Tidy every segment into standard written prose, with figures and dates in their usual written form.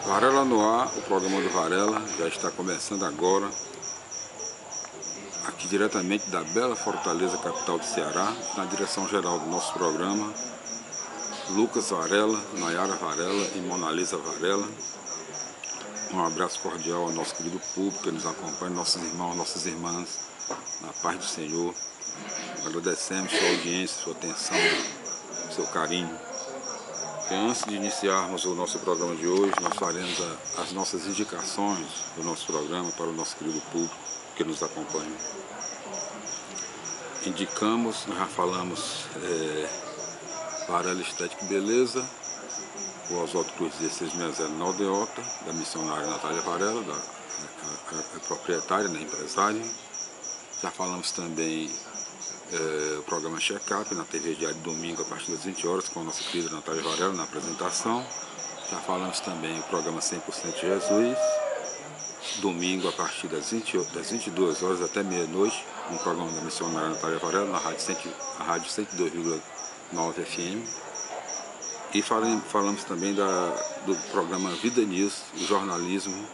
Varela no ar, o programa do Varela já está começando agora, aqui diretamente da bela Fortaleza, capital do Ceará, na direção geral do nosso programa, Lucas Varela, Nayara Varela e Monalisa Varela. Um abraço cordial ao nosso querido público que nos acompanha, nossos irmãos, nossas irmãs, na paz do Senhor. Agradecemos sua audiência, sua atenção, seu carinho. E antes de iniciarmos o nosso programa de hoje, nós faremos as nossas indicações do nosso programa para o nosso querido público que nos acompanha. Indicamos, nós já falamos Varela Estética e Beleza, o Oswaldo Cruz 1660 na Aldeota, da missionária Natália Varela, a proprietária, empresária. Já falamos também o programa Check-up na TV Diário domingo a partir das 20 horas com a nossa querida Natália Varela na apresentação. Já falamos também o programa 100% Jesus, domingo a partir das 22 horas até meia-noite, um programa da missionária Natália Varela na rádio 102,9 FM. E falamos também do programa Vida News, o jornalismo,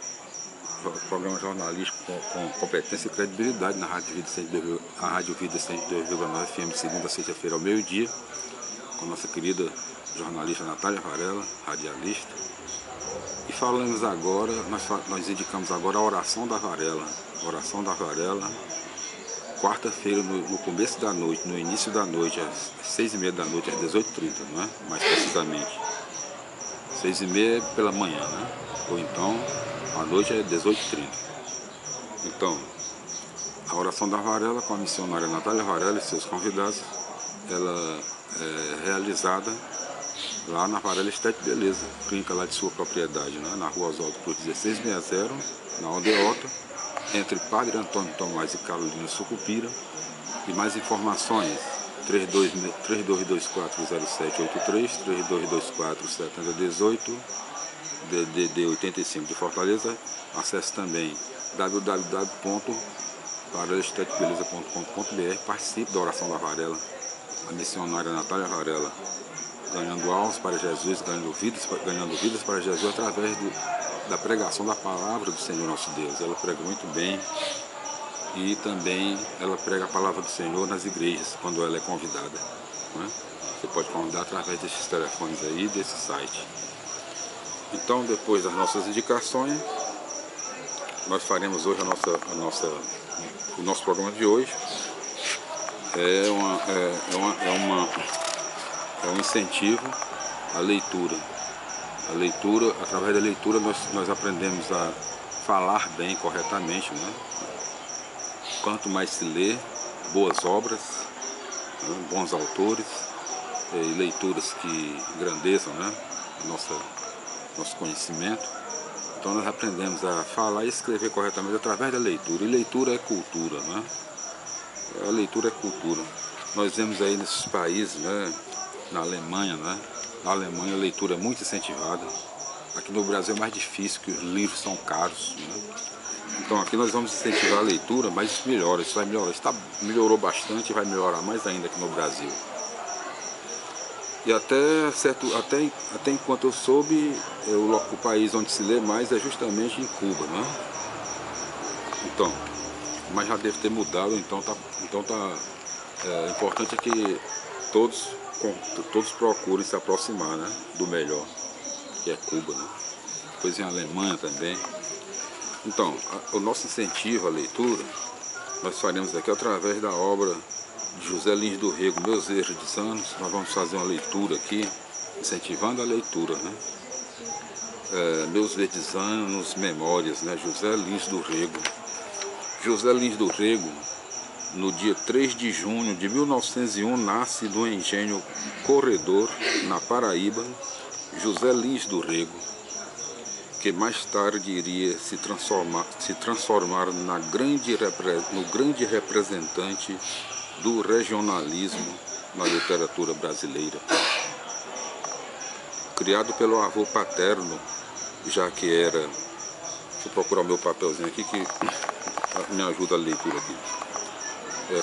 programa jornalístico com competência e credibilidade na Rádio Vida 102,9 FM, de segunda a sexta-feira ao meio-dia, com nossa querida jornalista Natália Varela, radialista. E falamos agora, nós indicamos agora a oração da Varela. Oração da Varela, quarta-feira, no começo da noite, no início da noite, às 6h30 da noite, às 18h30, não é? Mais precisamente. 6h30 pela manhã, né? Ou então, à noite é 18h30. Então, a oração da Varela com a missionária Natália Varela e seus convidados, ela é realizada lá na Varela Estética e Beleza, clínica lá de sua propriedade, né? Na rua Oswaldo Cruz 1660, na Aldeota, entre Padre Antônio Tomás e Carolina Sucupira. E mais informações, 32240783, 32247018, DDD 85 de Fortaleza. Acesse também www.varelaesteticbeleza.com.br. Participe da oração da Varela, a missionária Natália Varela, ganhando almas para Jesus, ganhando vidas para Jesus através da pregação da palavra do Senhor nosso Deus. Ela prega muito bem e também ela prega a palavra do Senhor nas igrejas quando ela é convidada, né? Você pode convidar através desses telefones aí, desse site. Então, depois das nossas indicações, nós faremos hoje o nosso programa de hoje. É um incentivo à leitura. A leitura, através da leitura, nós aprendemos a falar bem, corretamente, né? Quanto mais se lê, boas obras, né? Bons autores, e leituras que engrandeçam, né? Nosso conhecimento. Então nós aprendemos a falar e escrever corretamente através da leitura. E leitura é cultura, né? A leitura é cultura. Nós vemos aí nesses países, né? Na Alemanha, né? Na Alemanha a leitura é muito incentivada. Aqui no Brasil é mais difícil, porque os livros são caros, né? Então aqui nós vamos incentivar a leitura, mas isso melhora, isso vai melhorar. Melhorou bastante e vai melhorar mais ainda aqui no Brasil. E até enquanto eu soube, o país onde se lê mais é justamente em Cuba, né? Então, mas já deve ter mudado, então importante é que todos procurem se aproximar, né, do melhor, que é Cuba, né? Depois em Alemanha também. Então, o nosso incentivo à leitura, nós faremos aqui através da obra de José Lins do Rego, Meus Verdes Anos. Nós vamos fazer uma leitura aqui, incentivando a leitura, né? Meus Verdes Anos, Memórias, né? José Lins do Rego. José Lins do Rego, no dia 3 de junho de 1901, nasce no engenho Corredor, na Paraíba, José Lins do Rego, que mais tarde iria se transformar no grande representante do regionalismo na literatura brasileira. Criado pelo avô paterno, já que era... Deixa eu procurar o meu papelzinho aqui que me ajuda a leitura aqui.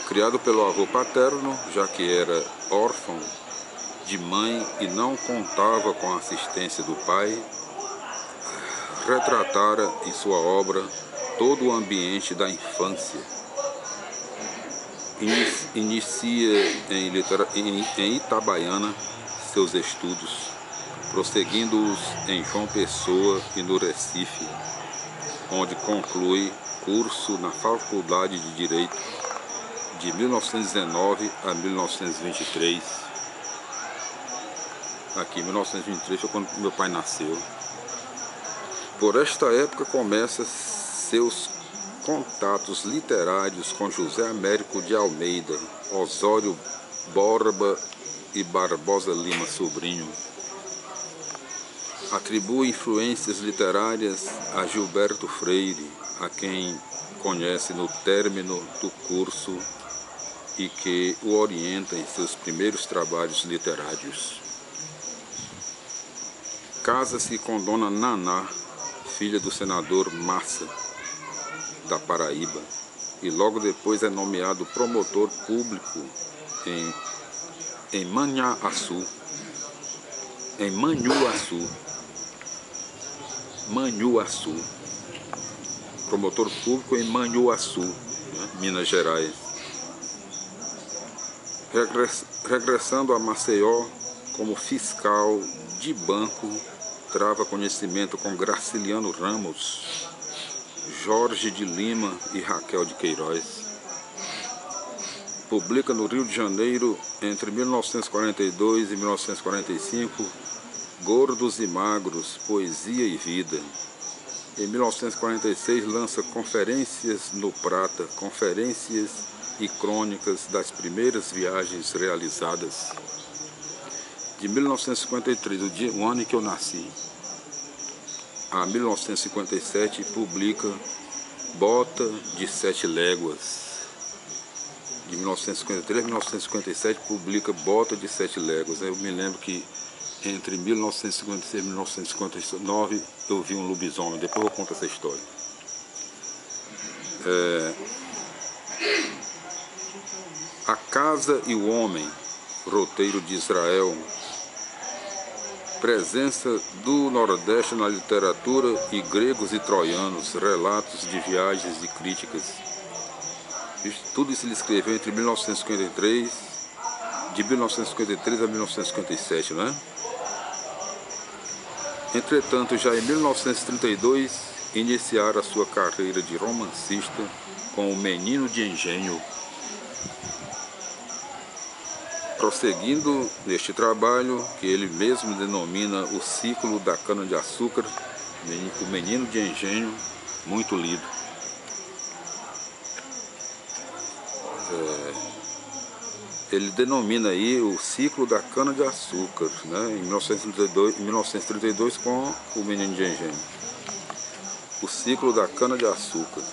Criado pelo avô paterno, já que era órfão de mãe e não contava com a assistência do pai, retratara em sua obra todo o ambiente da infância. Inicia em Itabaiana seus estudos, prosseguindo-os em João Pessoa e no Recife, onde conclui curso na Faculdade de Direito de 1919 a 1923. Aqui, 1923 foi quando meu pai nasceu. Por esta época começa seus contatos literários com José Américo de Almeida, Osório Borba e Barbosa Lima Sobrinho. Atribui influências literárias a Gilberto Freire, a quem conhece no término do curso e que o orienta em seus primeiros trabalhos literários. Casa-se com Dona Naná, filha do senador Massa, da Paraíba, e logo depois é nomeado promotor público em Manhuaçu, promotor público em Manhuaçu, né, Minas Gerais. Regressando a Maceió como fiscal de banco, trava conhecimento com Graciliano Ramos, Jorge de Lima e Raquel de Queiroz. Publica no Rio de Janeiro, entre 1942 e 1945, Gordos e Magros, Poesia e Vida. Em 1946 lança Conferências no Prata, conferências e crônicas das primeiras viagens realizadas. De 1953, o ano em que eu nasci, a 1957, publica Bota de 7 Léguas. De 1953 a 1957, publica Bota de 7 Léguas. Eu me lembro que entre 1956 e 1959 eu vi um lobisomem. Depois eu conto essa história. A Casa e o Homem, roteiro de Israel. Presença do Nordeste na literatura e Gregos e Troianos, relatos de viagens e críticas. Tudo isso ele escreveu entre 1953, de 1953 a 1957, né? Entretanto, já em 1932, iniciara a sua carreira de romancista com O Menino de Engenho. Prosseguindo neste trabalho, que ele mesmo denomina o ciclo da cana-de-açúcar, O Menino de Engenho, muito lido. Ele denomina aí o ciclo da cana-de-açúcar, né, em 1932 com O Menino de Engenho. O ciclo da cana-de-açúcar.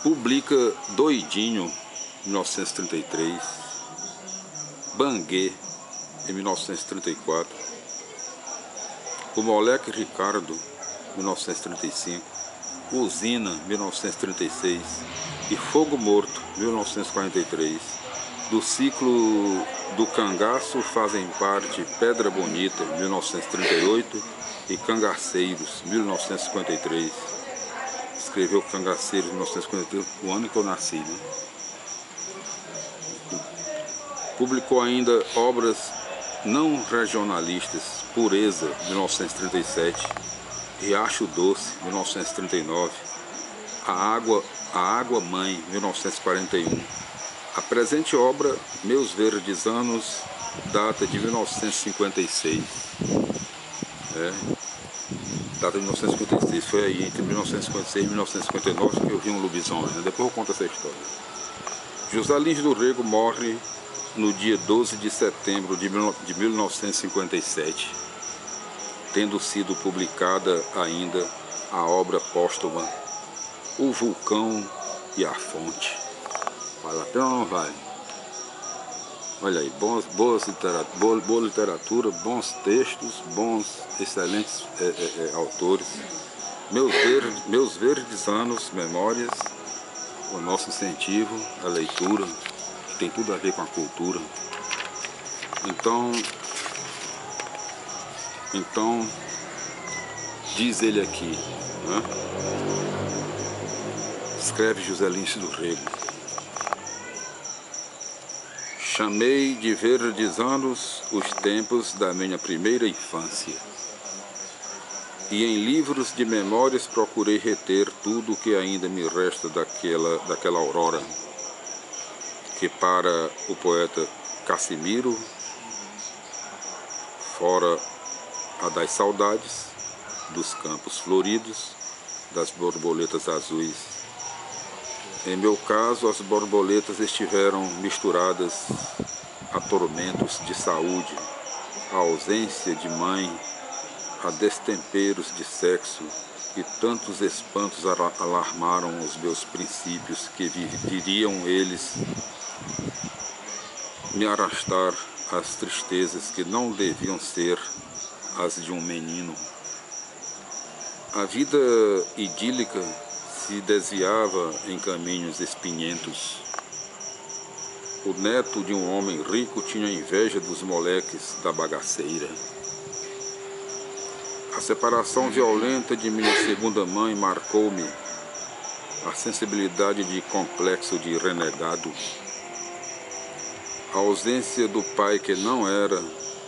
Publica Doidinho, 1933, Banguê, em 1934, O Moleque Ricardo, 1935, Usina, 1936 e Fogo Morto, 1943. Do ciclo do Cangaço fazem parte Pedra Bonita, 1938 e Cangaceiros, 1953. Escreveu Cangaceiros, 1953, o ano que eu nasci, né? Publicou ainda obras não regionalistas, Pureza, 1937, Riacho Doce, 1939, A Água Mãe, 1941. A presente obra, Meus Verdes Anos, data de 1956. Data de 1956, foi aí entre 1956 e 1959 que eu vi um lobisomem, né? Depois eu conto essa história. José Lins do Rego morre no dia 12 de setembro de 1957, tendo sido publicada ainda a obra póstuma O Vulcão e a Fonte. Vale a pena ou não vale? Olha aí, boa literatura, bons textos, excelentes autores. Meus Verdes Anos, Memórias, o nosso incentivo à leitura, que tem tudo a ver com a cultura. Então, Então, diz ele aqui, né? Escreve José Lins do Rego: chamei de verdes anos os tempos da minha primeira infância, e em livros de memórias procurei reter tudo o que ainda me resta daquela aurora, que para o poeta Cassimiro, fora a das saudades, dos campos floridos, das borboletas azuis. Em meu caso, as borboletas estiveram misturadas a tormentos de saúde, a ausência de mãe, a destemperos de sexo, e tantos espantos alarmaram os meus princípios que viriam eles me arrastar às tristezas que não deviam ser as de um menino. A vida idílica se desviava em caminhos espinhentos. O neto de um homem rico tinha inveja dos moleques da bagaceira. A separação violenta de minha segunda mãe marcou-me a sensibilidade de complexo de renegado. A ausência do pai, que não era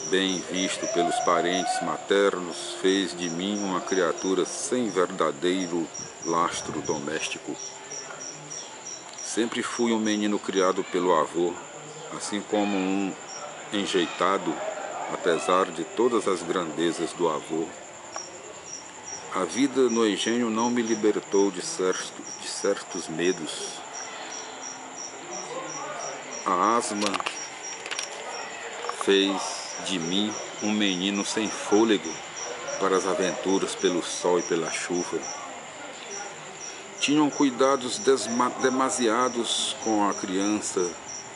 bem visto pelos parentes maternos, fez de mim uma criatura sem verdadeiro lastro doméstico. Sempre fui um menino criado pelo avô, assim como um enjeitado, apesar de todas as grandezas do avô. A vida no engenho não me libertou de certos medos. A asma fez de mim um menino sem fôlego para as aventuras pelo sol e pela chuva. Tinham cuidados demasiados com a criança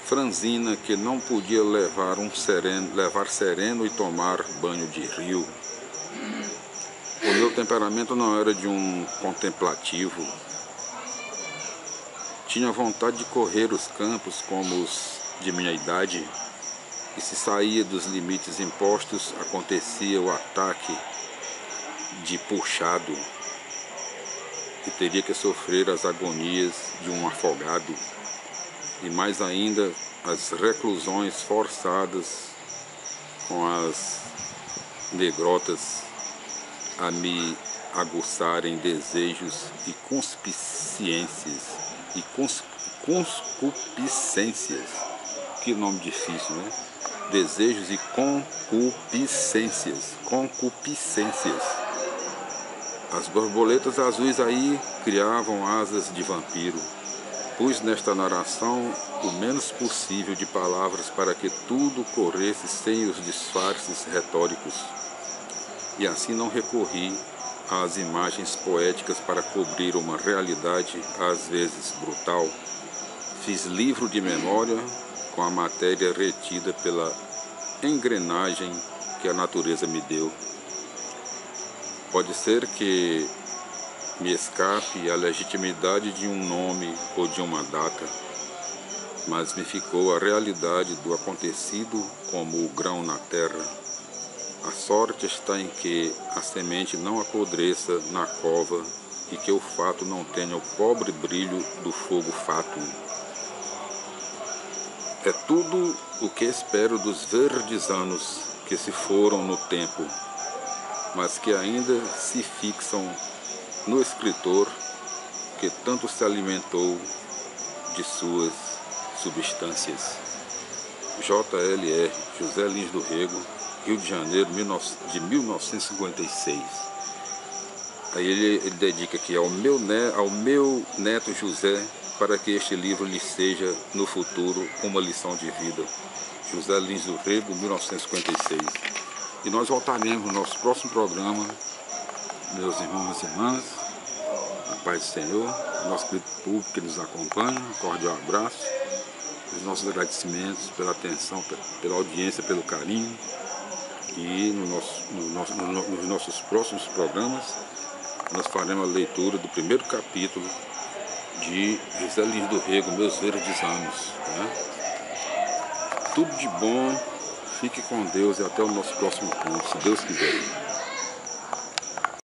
franzina que não podia levar sereno e tomar banho de rio. O meu temperamento não era de um contemplativo. Tinha vontade de correr os campos como os de minha idade, e se saía dos limites impostos, acontecia o ataque de puxado, e teria que sofrer as agonias de um afogado, e mais ainda as reclusões forçadas com as negrotas a me aguçarem desejos e concupiscências. Que nome difícil, né? Desejos e concupiscências. As borboletas azuis aí criavam asas de vampiro. Pus nesta narração o menos possível de palavras para que tudo corresse sem os disfarces retóricos. E assim não recorri às imagens poéticas para cobrir uma realidade às vezes brutal. Fiz livro de memória com a matéria retida pela engrenagem que a natureza me deu. Pode ser que me escape a legitimidade de um nome ou de uma data, mas me ficou a realidade do acontecido como o grão na terra. A sorte está em que a semente não apodreça na cova e que o fato não tenha o pobre brilho do fogo fátuo. É tudo o que espero dos verdes anos que se foram no tempo, mas que ainda se fixam no escritor que tanto se alimentou de suas substâncias. J.L.R. José Lins do Rego, Rio de Janeiro, de 1956. Aí ele dedica aqui ao meu neto José, para que este livro lhe seja, no futuro, uma lição de vida. José Lins do Rego, 1956. E nós voltaremos no nosso próximo programa, meus irmãos e irmãs, a paz do Senhor, nosso querido público que nos acompanha, um cordial abraço, os nossos agradecimentos pela atenção, pela audiência, pelo carinho. E nos nossos próximos programas, nós faremos a leitura do primeiro capítulo de José Lins do Rego, Meus Verdes Anos. Né? Tudo de bom, Fique com Deus e até o nosso próximo encontro, se Deus quiser.